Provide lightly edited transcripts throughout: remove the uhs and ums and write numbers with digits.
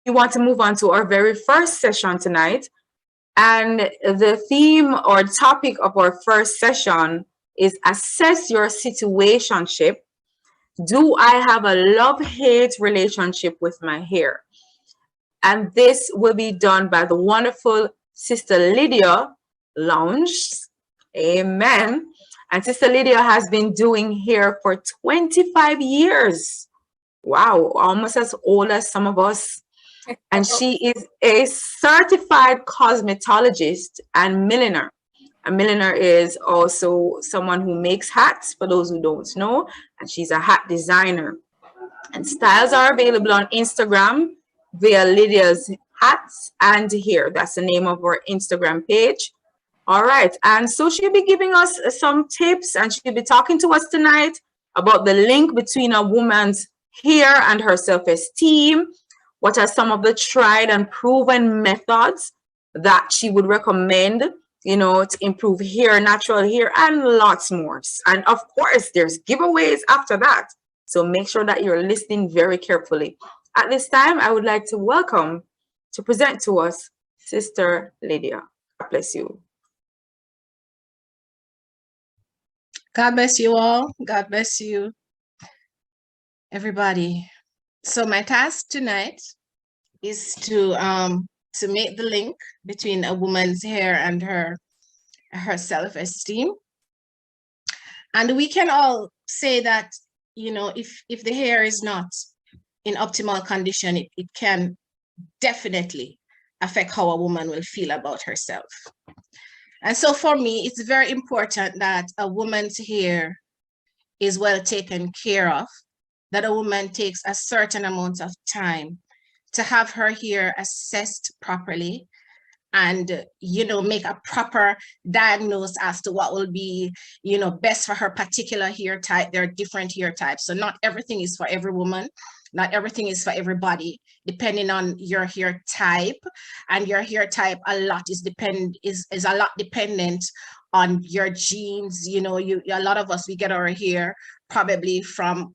We want to move on to our very first session tonight. And the theme or topic of our first session is assess your situationship. Do I have a love-hate relationship with my hair? And this will be done by the wonderful Sister Lydia Lounge. Amen. And Sister Lydia has been doing hair for 25 years. Wow, almost as old as some of us. And she is a certified cosmetologist and milliner. A milliner is also someone who makes hats, for those who don't know, and she's a hat designer. And styles are available on Instagram via Lydia's Hats and Hair. That's the name of our Instagram page. All right, and so she'll be giving us some tips, and she'll be talking to us tonight about the link between a woman's hair and her self-esteem. What are some of the tried and proven methods that she would recommend, to improve hair, natural hair, and lots more. And of course, there's giveaways after that. So make sure that you're listening very carefully. At this time, I would like to present to us Sister Lydia. God bless you. God bless you all. God bless you, everybody. So my task tonight is to make the link between a woman's hair and her self-esteem. And we can all say that, if the hair is not in optimal condition, it can definitely affect how a woman will feel about herself. And so for me, it's very important that a woman's hair is well taken care of, that a woman takes a certain amount of time to have her hair assessed properly and, make a proper diagnosis as to what will be, best for her particular hair type. There are different hair types. So not everything is for every woman. Not everything is for everybody, depending on your hair type. And your hair type a lot is a lot dependent on your genes. A lot of us, we get our hair probably from,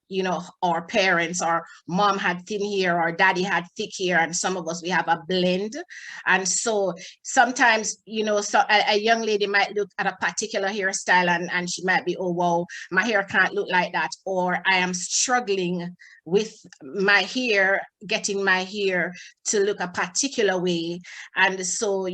our parents. Our mom had thin hair, or daddy had thick hair, and some of us, we have a blend. And so sometimes, so a young lady might look at a particular hairstyle and she might be, oh, wow, my hair can't look like that. Or I am struggling with my hair, getting my hair to look a particular way. And so,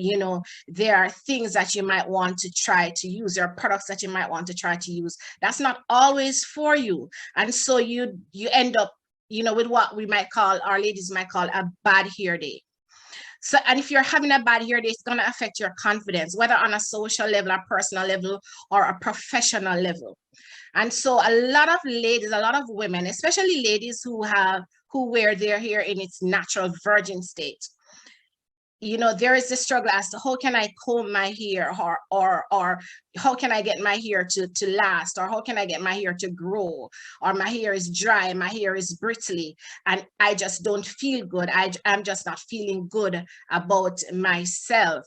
there are things that you might want to try to use. There are products that you might want to try to use. That's not always for you. And so you end up, with what we might call, our ladies might call a bad hair day. So, and if you're having a bad hair day, it's going to affect your confidence, whether on a social level, a personal level, or a professional level. And so a lot of ladies, a lot of women, especially ladies who wear their hair in its natural virgin state, there is the struggle as to how can I comb my hair, or how can I get my hair to last, or how can I get my hair to grow, or my hair is dry, my hair is brittly, and I just don't feel good. I'm just not feeling good about myself.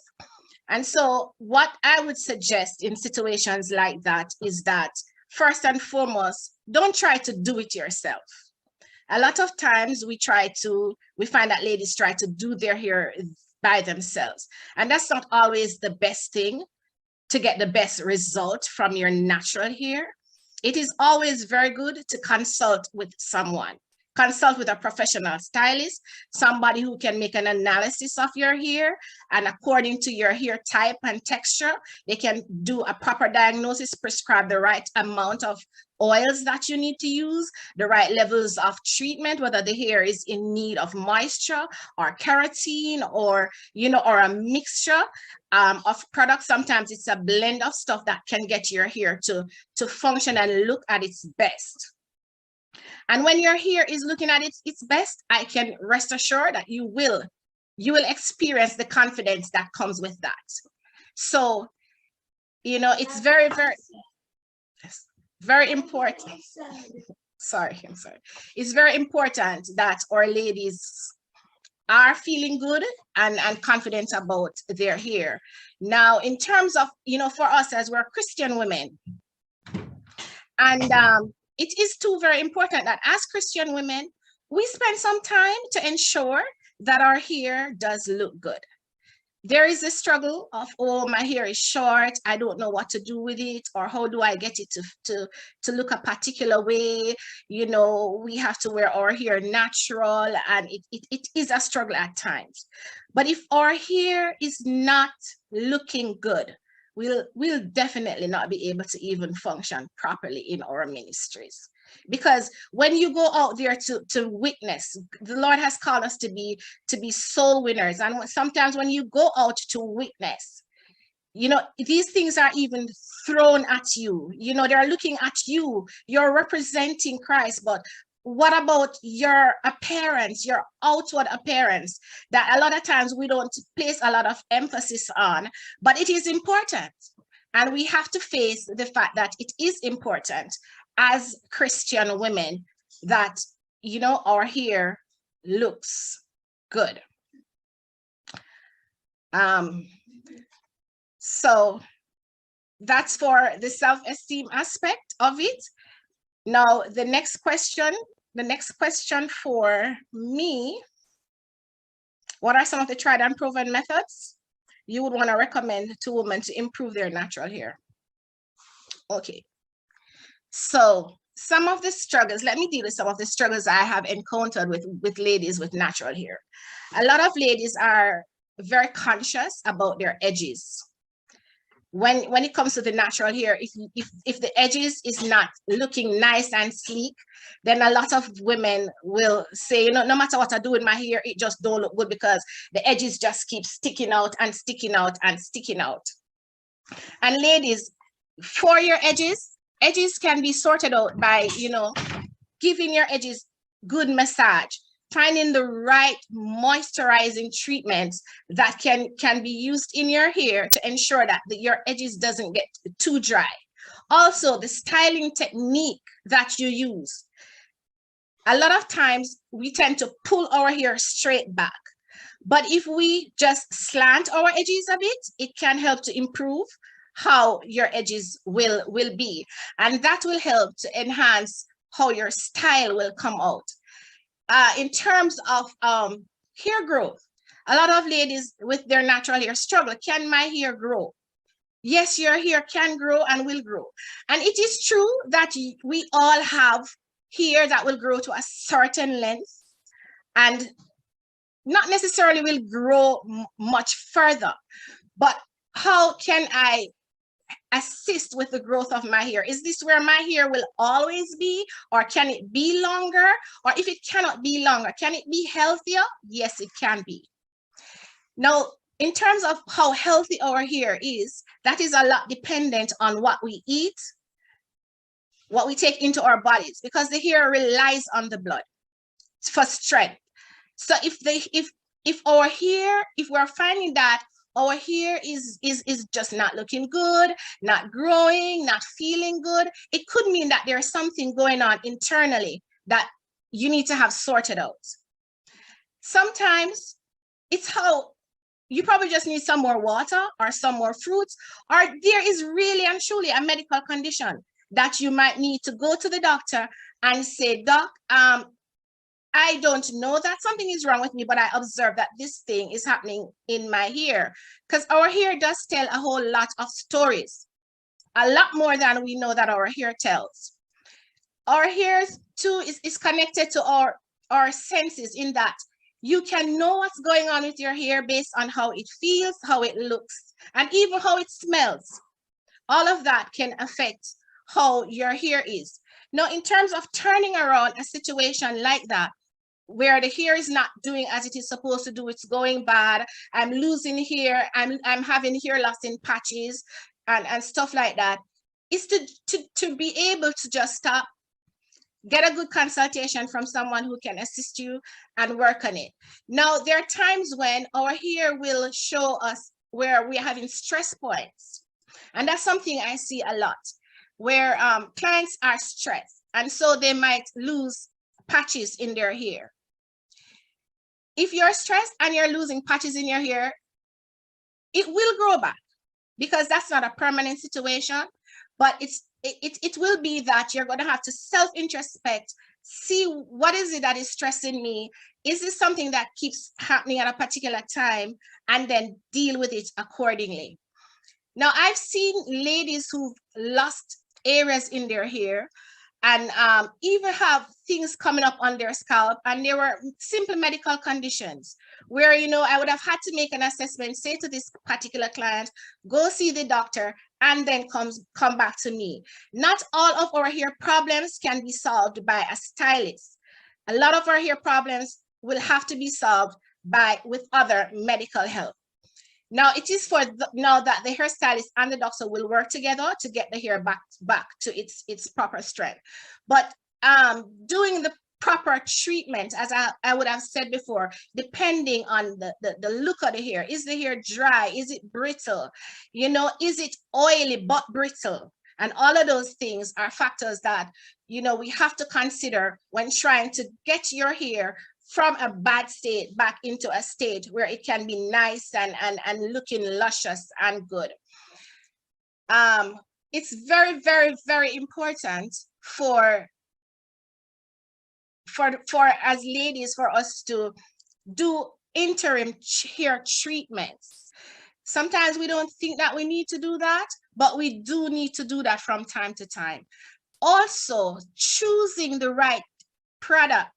And so what I would suggest in situations like that is that, first and foremost, don't try to do it yourself. A lot of times we find that ladies try to do their hair by themselves. And that's not always the best thing to get the best result from your natural hair. It is always very good to consult with someone. Consult with a professional stylist, somebody who can make an analysis of your hair, and according to your hair type and texture, they can do a proper diagnosis, prescribe the right amount of oils that you need to use, the right levels of treatment, whether the hair is in need of moisture or keratin, or a mixture of products. Sometimes it's a blend of stuff that can get your hair to function and look at its best. And when your hair is looking at its best, I can rest assured that you will experience the confidence that comes with that. So, it's very, very, very important. Sorry, I'm sorry. It's very important that our ladies are feeling good and confident about their hair. Now, in terms of, for us, as we're Christian women, and it is too very important that as Christian women, we spend some time to ensure that our hair does look good. There is a struggle of, oh, my hair is short, I don't know what to do with it, or how do I get it to look a particular way. You know, we have to wear our hair natural, and it is a struggle at times. But if our hair is not looking good, we'll definitely not be able to even function properly in our ministries. Because when you go out there to witness, the Lord has called us to be soul winners. And sometimes when you go out to witness, you know, these things are even thrown at you. You know, they're looking at you. You're representing Christ, but what about your appearance, your outward appearance, that a lot of times we don't place a lot of emphasis on, but it is important. And we have to face the fact that it is important as Christian women that, you know, our hair looks good. So that's for the self-esteem aspect of it. Now, the next question for me, what are some of the tried and proven methods you would want to recommend to women to improve their natural hair? Okay. So some of the struggles, let me deal with some of the struggles I have encountered with ladies with natural hair. A lot of ladies are very conscious about their edges. When it comes to the natural hair, if the edges is not looking nice and sleek, then a lot of women will say, you know, no matter what I do with my hair, it just don't look good because the edges just keep sticking out and sticking out and sticking out. And ladies, for your edges can be sorted out by, you know, giving your edges good massage, finding the right moisturizing treatments that can be used in your hair to ensure that your edges doesn't get too dry. Also, the styling technique that you use. A lot of times we tend to pull our hair straight back. But if we just slant our edges a bit, it can help to improve how your edges will be. And that will help to enhance how your style will come out. In terms of hair growth, a lot of ladies with their natural hair struggle. Can my hair grow? Yes, your hair can grow and will grow. And it is true that we all have hair that will grow to a certain length and not necessarily will grow much further. But how can I assist with the growth of my hair? Is this where my hair will always be, or can it be longer? Or if it cannot be longer, can it be healthier? Yes, it can be. Now, in terms of how healthy our hair is, that is a lot dependent on what we eat, what we take into our bodies, because the hair relies on the blood for strength. So if our hair, if we're finding that our hair is just not looking good, not growing, not feeling good, it could mean that there's something going on internally that you need to have sorted out. Sometimes it's how you probably just need some more water or some more fruits, or there is really and truly a medical condition that you might need to go to the doctor and say, Doc, I don't know that something is wrong with me, but I observe that this thing is happening in my hair. Because our hair does tell a whole lot of stories, a lot more than we know that our hair tells. Our hair too is connected to our senses, in that you can know what's going on with your hair based on how it feels, how it looks, and even how it smells. All of that can affect how your hair is. Now, in terms of turning around a situation like that, where the hair is not doing as it is supposed to do, it's going bad, I'm losing hair, I'm having hair loss in patches and stuff like that, is to be able to just stop, get a good consultation from someone who can assist you and work on it. Now, there are times when our hair will show us where we're having stress points. And that's something I see a lot, where clients are stressed, and so they might lose patches in their hair. If you're stressed and you're losing patches in your hair, it will grow back, because that's not a permanent situation, but it will be that you're going to have to self-introspect, see what is it that is stressing me. Is this something that keeps happening at a particular time? And then deal with it accordingly. Now, I've seen ladies who've lost areas in their hair and even have things coming up on their scalp, and there were simple medical conditions where, you know, I would have had to make an assessment, say to this particular client, go see the doctor, and then come back to me. Not all of our hair problems can be solved by a stylist. A lot of our hair problems will have to be solved with other medical help. Now, it is now that the hairstylist and the doctor will work together to get the hair back to its proper strength. But doing the proper treatment, as I would have said before, depending on the look of the hair. Is the hair dry? Is it brittle? You know, is it oily but brittle? And all of those things are factors that, you know, we have to consider when trying to get your hair from a bad state back into a state where it can be nice and looking luscious and good. It's very, very, very important for as ladies, for us to do interim hair treatments. Sometimes we don't think that we need to do that, but we do need to do that from time to time. Also, choosing the right product.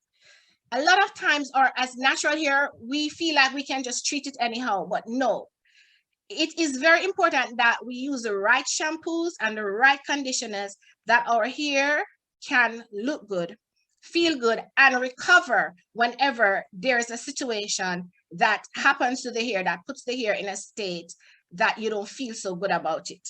A lot of times, or as natural hair, we feel like we can just treat it anyhow, but no. It is very important that we use the right shampoos and the right conditioners that our hair can look good, feel good, and recover whenever there's a situation that happens to the hair that puts the hair in a state that you don't feel so good about it.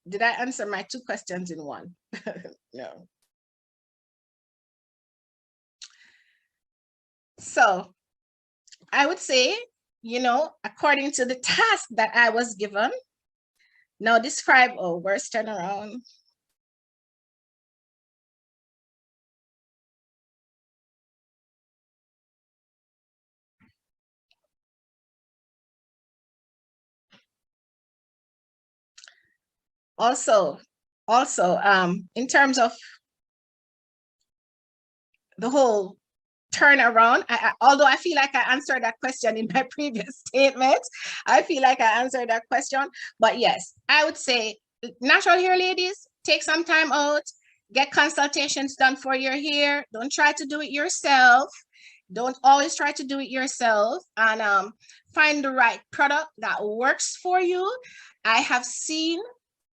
Did I answer my two questions in one? No. So I would say, you know, according to the task that I was given, now describe, oh, where's turnaround? Also, in terms of the whole turnaround, although I feel like I answered that question in my previous statement, I feel like I answered that question, but yes, I would say natural hair ladies, take some time out, get consultations done for your hair. Don't try to do it yourself. Don't always try to do it yourself, and find the right product that works for you. I have seen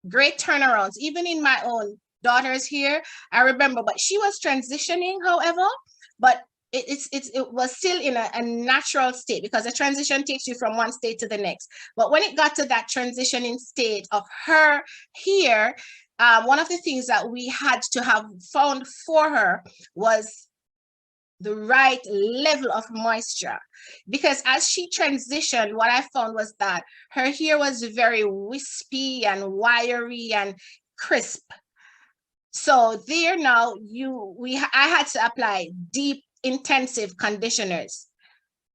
great turnarounds, even in my own daughter's hair. I remember, but she was transitioning, however, but it was still in a natural state, because the transition takes you from one state to the next. But when it got to that transitioning state of her hair, one of the things that we had to have found for her was the right level of moisture, because as she transitioned, what I found was that her hair was very wispy and wiry and crisp. So there now I had to apply deep intensive conditioners.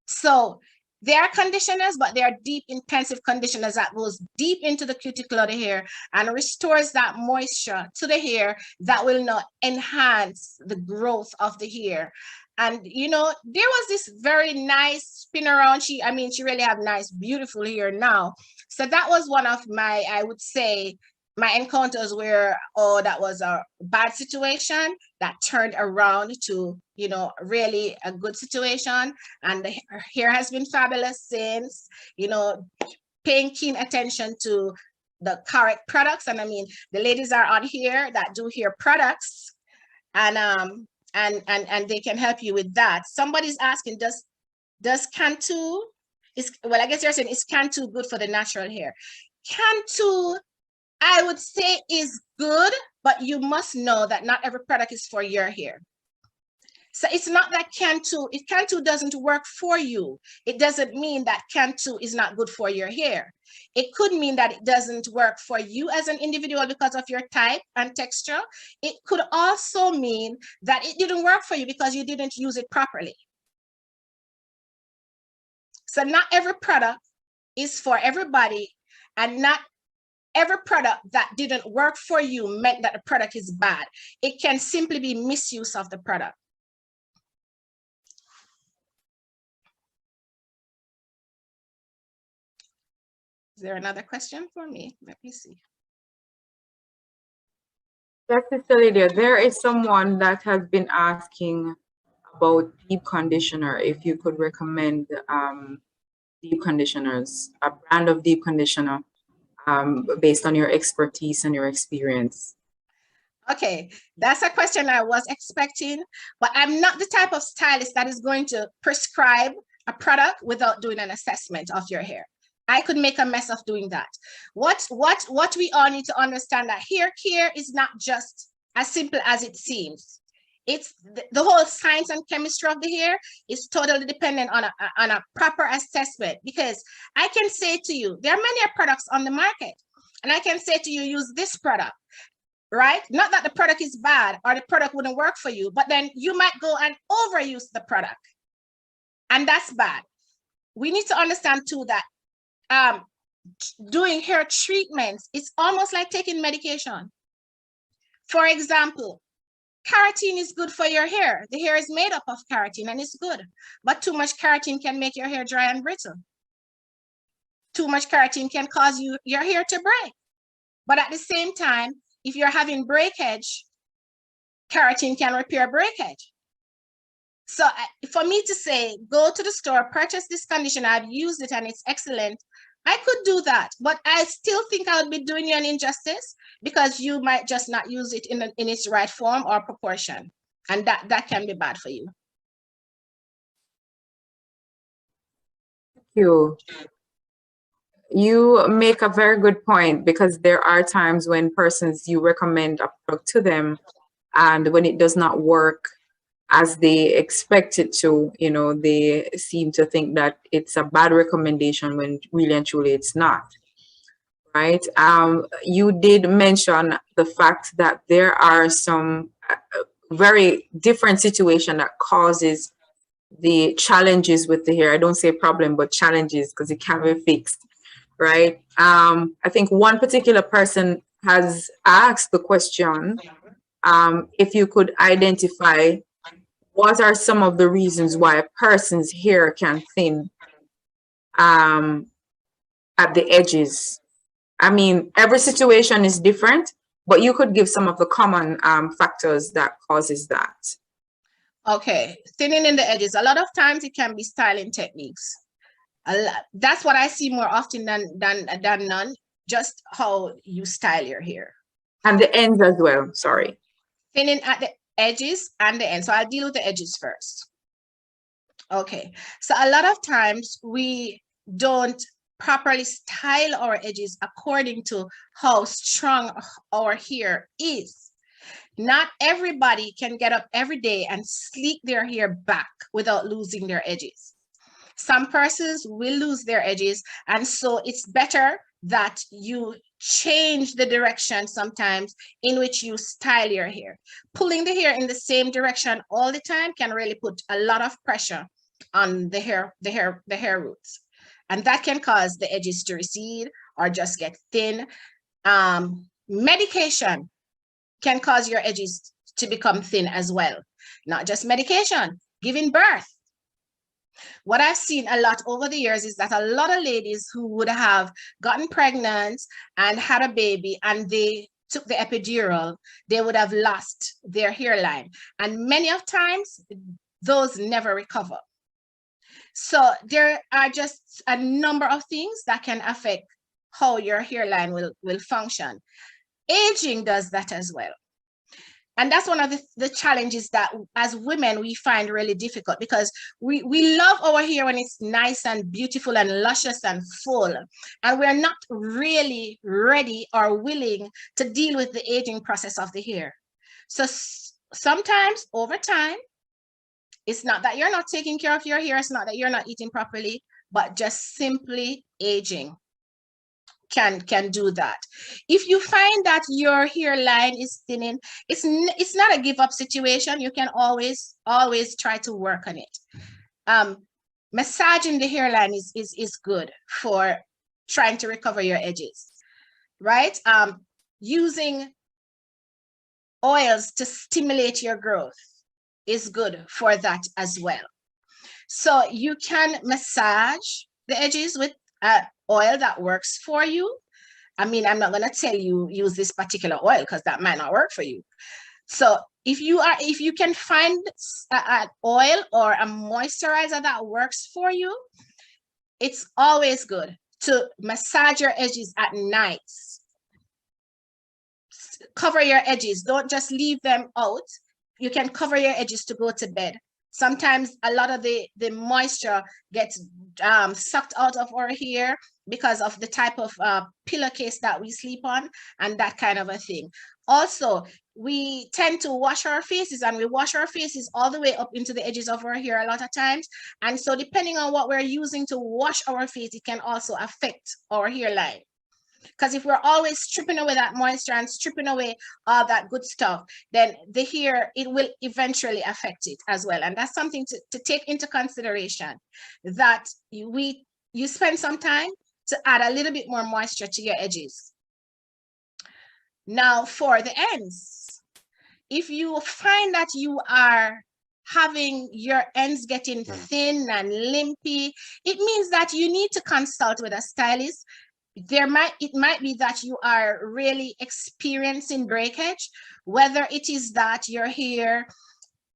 So there are conditioners, but they are deep intensive conditioners that goes deep into the cuticle of the hair and restores that moisture to the hair that will not enhance the growth of the hair. And you know, there was this very nice spin around. She really have nice, beautiful hair now. So that was one of my, I would say, my encounters where, oh, that was a bad situation that turned around to, you know, really a good situation. And the hair has been fabulous since, you know, paying keen attention to the correct products. And I mean, the ladies are on here that do hair products, and they can help you with that. Somebody's asking, does Cantu, well, I guess you're saying, is Cantu good for the natural hair? Cantu, I would say, is good, but you must know that not every product is for your hair. So it's not that Cantu, if Cantu doesn't work for you, it doesn't mean that Cantu is not good for your hair. It could mean that it doesn't work for you as an individual because of your type and texture. It could also mean that it didn't work for you because you didn't use it properly. So not every product is for everybody, and not every product that didn't work for you meant that the product is bad. It can simply be misuse of the product. Is there another question for me? Let me see. Yes, Sister Lydia, there is someone that has been asking about deep conditioner. If you could recommend deep conditioners, a brand of deep conditioner, based on your expertise and your experience. Okay, that's a question I was expecting, but I'm not the type of stylist that is going to prescribe a product without doing an assessment of your hair. I could make a mess of doing that. What we all need to understand, that hair care is not just as simple as it seems. It's the whole science and chemistry of the hair is totally dependent on a proper assessment, because I can say to you, there are many products on the market, and I can say to you, use this product, right? Not that the product is bad or the product wouldn't work for you, but then you might go and overuse the product, and that's bad. We need to understand too that doing hair treatments, it's almost like taking medication. For example, keratin is good for your hair. The hair is made up of keratin and it's good, but too much keratin can make your hair dry and brittle. Too much keratin can cause your hair to break. But at the same time, if you're having breakage, keratin can repair breakage. So for me to say, go to the store, purchase this conditioner, I've used it and it's excellent, I could do that, but I still think I would be doing you an injustice, because you might just not use it in its right form or proportion, and that can be bad for you. You make a very good point, because there are times when persons, you recommend a product to them, and when it does not work as they expect it to, you know, they seem to think that it's a bad recommendation, when really and truly it's not. Right? You did mention the fact that there are some very different situations that causes the challenges with the hair. I don't say problem, but challenges, because it can be fixed, right? I think one particular person has asked the question, if you could identify what are some of the reasons why a person's hair can thin at the edges. I mean, every situation is different, but you could give some of the common factors that causes that. Okay, thinning in the edges. A lot of times it can be styling techniques. That's what I see more often than none. Just how you style your hair. And the ends as well, sorry. Thinning at the edges and the ends. So I'll deal with the edges first. Okay, so a lot of times we don't properly style our edges according to how strong our hair is. Not everybody can get up every day and sleek their hair back without losing their edges. Some persons will lose their edges, and so it's better that you change the direction sometimes in which you style your hair. Pulling the hair in the same direction all the time can really put a lot of pressure on the hair roots, and that can cause the edges to recede or just get thin. Medication can cause your edges to become thin as well. Not just medication, giving birth. What I've seen a lot over the years is that a lot of ladies who would have gotten pregnant and had a baby and they took the epidural, they would have lost their hairline. And many of times, those never recover. So there are just a number of things that can affect how your hairline will function. Aging does that as well. And that's one of the challenges that as women we find really difficult, because we love our hair when it's nice and beautiful and luscious and full, and we're not really ready or willing to deal with the aging process of the hair. So sometimes over time, it's not that you're not taking care of your hair, it's not that you're not eating properly, but just simply aging can do that. If you find that your hairline is thinning, it's not a give up situation. You can always try to work on it. massaging the hairline is good for trying to recover your edges, right? Using oils to stimulate your growth is good for that as well. So you can massage the edges with oil that works for you. I mean, I'm not going to tell you use this particular oil because that might not work for you. So if you can find an oil or a moisturizer that works for you, it's always good to massage your edges at night. Cover your edges. Don't just leave them out. You can cover your edges to go to bed. Sometimes a lot of the moisture gets sucked out of our hair because of the type of pillowcase that we sleep on and that kind of a thing. Also, we tend to wash our faces, and we wash our faces all the way up into the edges of our hair a lot of times. And so depending on what we're using to wash our face, it can also affect our hairline. Because if we're always stripping away that moisture and stripping away all that good stuff, then the hair, it will eventually affect it as well. And that's something to take into consideration, that you spend some time to add a little bit more moisture to your edges. Now for the ends, if you find that you are having your ends getting thin and limpy, it means that you need to consult with a stylist. It might be that you are really experiencing breakage, whether it is that your hair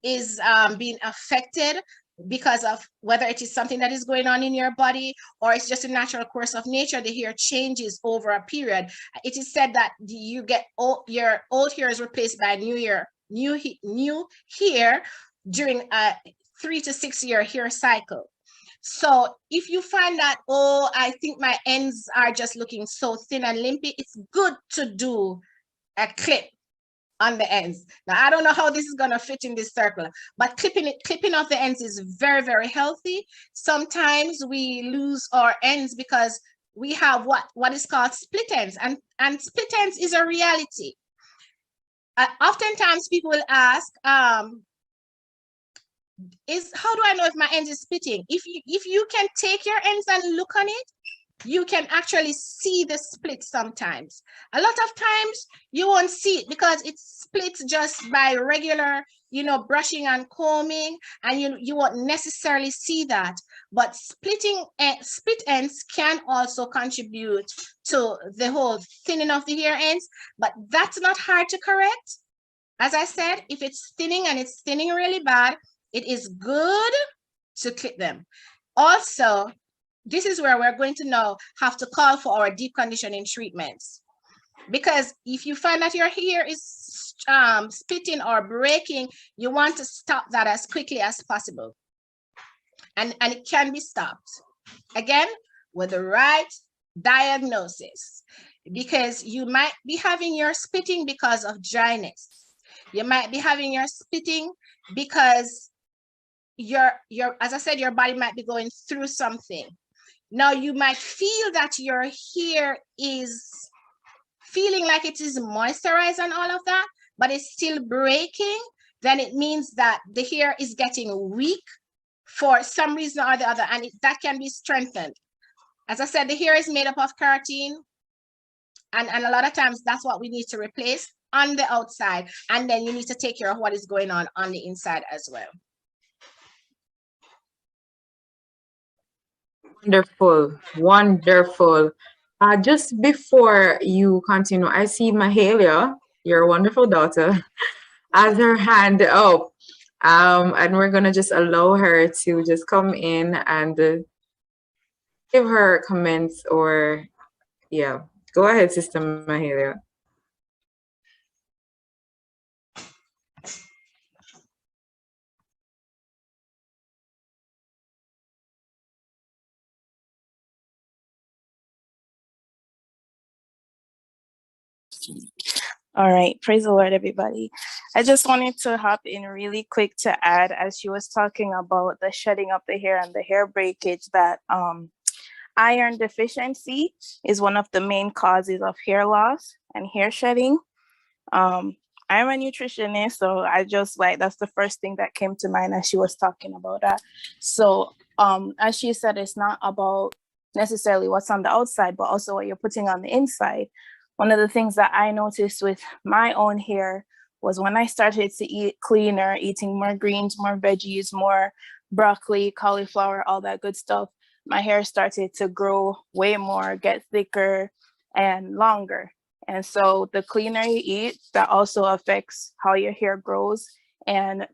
is being affected because of whether it is something that is going on in your body, or it's just a natural course of nature. The hair changes over a period. It is said that you get your old hair is replaced by new hair during a 3 to 6 year hair cycle. So if you find that, oh, I think my ends are just looking so thin and limpy, it's good to do a clip on the ends. Now, I don't know how this is going to fit in this circle, but clipping off the ends is very, very healthy. Sometimes we lose our ends because we have what is called split ends, and split ends is a reality. Oftentimes people will ask, how do I know if my ends is splitting? If you can take your ends and look on it, you can actually see the split sometimes. A lot of times you won't see it because it splits just by regular, brushing and combing, and you won't necessarily see that. But split ends can also contribute to the whole thinning of the hair ends, but that's not hard to correct. As I said, if it's thinning and it's thinning really bad, it is good to clip them. Also, this is where we're going to now have to call for our deep conditioning treatments. Because if you find that your hair is splitting or breaking, you want to stop that as quickly as possible. And it can be stopped. Again, with the right diagnosis. Because you might be having your splitting because of dryness. You might be having your splitting because as I said, your body might be going through something. Now you might feel that your hair is feeling like it is moisturized and all of that, but it's still breaking. Then it means that the hair is getting weak for some reason or the other, and that can be strengthened. As I said, the hair is made up of keratin, and a lot of times that's what we need to replace on the outside, and then you need to take care of what is going on the inside as well. Wonderful, wonderful. Just before you continue, I see Mahalia, your wonderful daughter, has her hand up. And we're gonna just allow her to just come in and give her comments, or yeah. Go ahead, Sister Mahalia. All right, praise the Lord, everybody. I just wanted to hop in really quick to add, as she was talking about the shedding of the hair and the hair breakage, that iron deficiency is one of the main causes of hair loss and hair shedding. I'm a nutritionist, so I just like, that's the first thing that came to mind as she was talking about that. So as she said, it's not about necessarily what's on the outside, but also what you're putting on the inside. One of the things that I noticed with my own hair was when I started to eat cleaner, eating more greens, more veggies, more broccoli, cauliflower, all that good stuff, my hair started to grow way more, get thicker and longer. And so the cleaner you eat, that also affects how your hair grows, and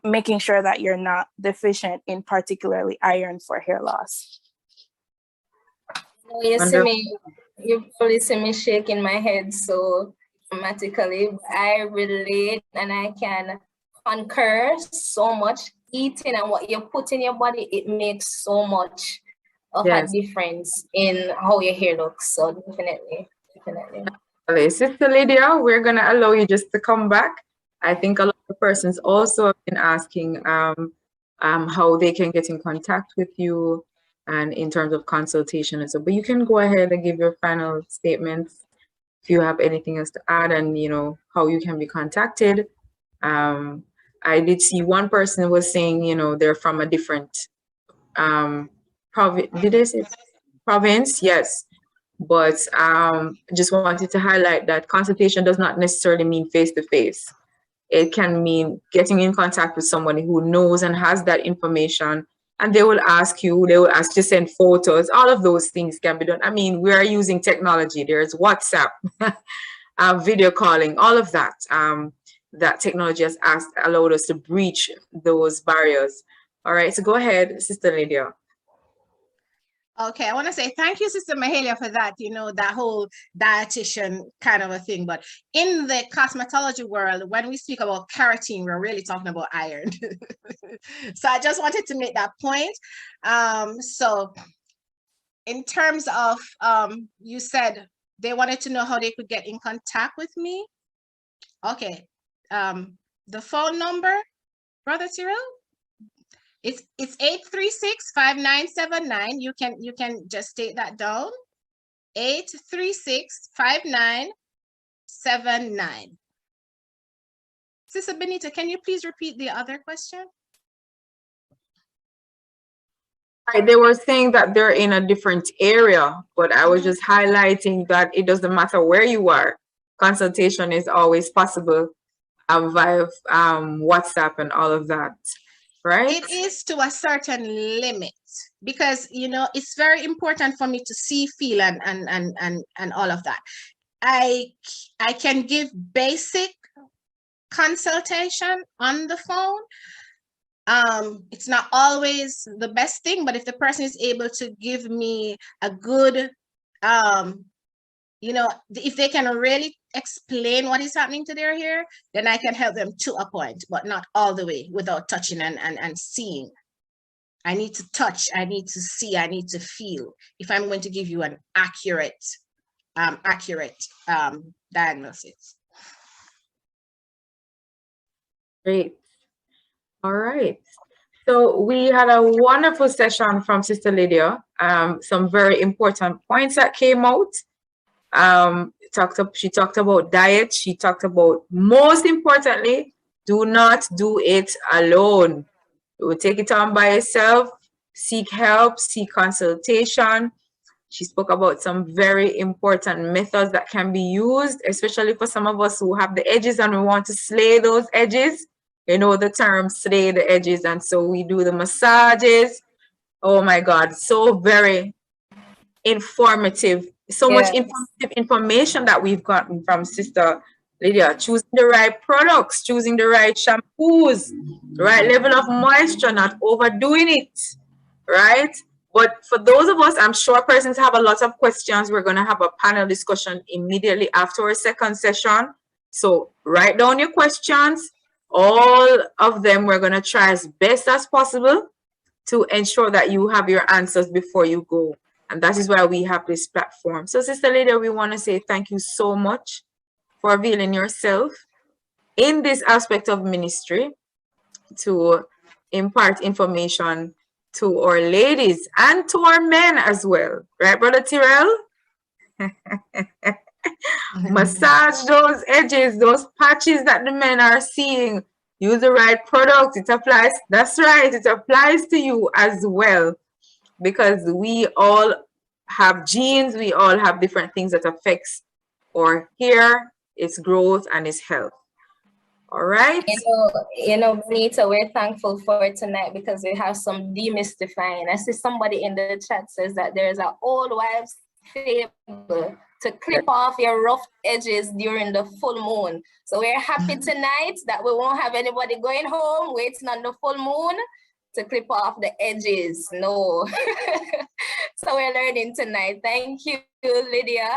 making sure that you're not deficient in particularly iron for hair loss. You see me, you probably see me shaking my head so dramatically. I relate and I can concur so much. Eating and what you put in your body, it makes so much of a difference in how your hair looks. So definitely. Sister Lydia, we're going to allow you just to come back. I think a lot of persons also have been asking how they can get in contact with you and in terms of consultation and so, but you can go ahead and give your final statements if you have anything else to add, and you know how you can be contacted. I did see one person was saying, you know, they're from a different province. Did they say province? Yes. But just wanted to highlight that consultation does not necessarily mean face-to-face. It can mean getting in contact with somebody who knows and has that information, and they will ask to send photos. All of those things can be done. I mean, we are using technology. There's WhatsApp, video calling, all of that. That technology has allowed us to breach those barriers. All right, so go ahead, Sister Lydia. Okay, I want to say thank you, Sister Mahalia, for that, you know, that whole dietitian kind of a thing. But in the cosmetology world, when we speak about keratin, we're really talking about iron. So I just wanted to make that point. So in terms of, you said they wanted to know how they could get in contact with me. Okay, the phone number, Brother Cyril? It's 836-5979. You can just take that down. 836-5979. Sister Benita, can you please repeat the other question? They were saying that they're in a different area, but I was just highlighting that it doesn't matter where you are. Consultation is always possible via WhatsApp and all of that. Right? It is to a certain limit, because you know it's very important for me to see, feel, and all of that. I can give basic consultation on the phone. It's not always the best thing, but if the person is able to give me a good you know, if they can really explain what is happening to their hair, then I can help them to a point, but not all the way without touching and seeing. I need to touch, I need to see, I need to feel if I'm going to give you an accurate diagnosis. Great. All right. So we had a wonderful session from Sister Lydia. Some very important points that came out. She talked about diet. She talked about, most importantly, do not do it alone. You will take it on by yourself, seek help, seek consultation. She spoke about some very important methods that can be used, especially for some of us who have the edges and we want to slay those edges. You know the term, slay the edges. And so we do the massages. Oh my God, so very informative. So much informative information that we've gotten from Sister Lydia. Choosing the right products, choosing the right shampoos, the right level of moisture, not overdoing it, right? But for those of us, I'm sure persons have a lot of questions. We're going to have a panel discussion immediately after our second session. So write down your questions. All of them, we're going to try as best as possible to ensure that you have your answers before you go. And that is why we have this platform. So Sister Lydia, we want to say thank you so much for revealing yourself in this aspect of ministry to impart information to our ladies and to our men as well. Right, Brother Tyrell? Massage those edges, those patches that the men are seeing. Use the right product. It applies. That's right. It applies to you as well, because we all have genes. We all have different things that affects our hair, its growth, and its health. All right. Benita, we're thankful for tonight because we have some demystifying. I see somebody in the chat says that there's an old wives' fable to clip off your rough edges during the full moon. So we're happy tonight that we won't have anybody going home waiting on the full moon to clip off the edges. No. So we're learning tonight. Thank you, Lydia.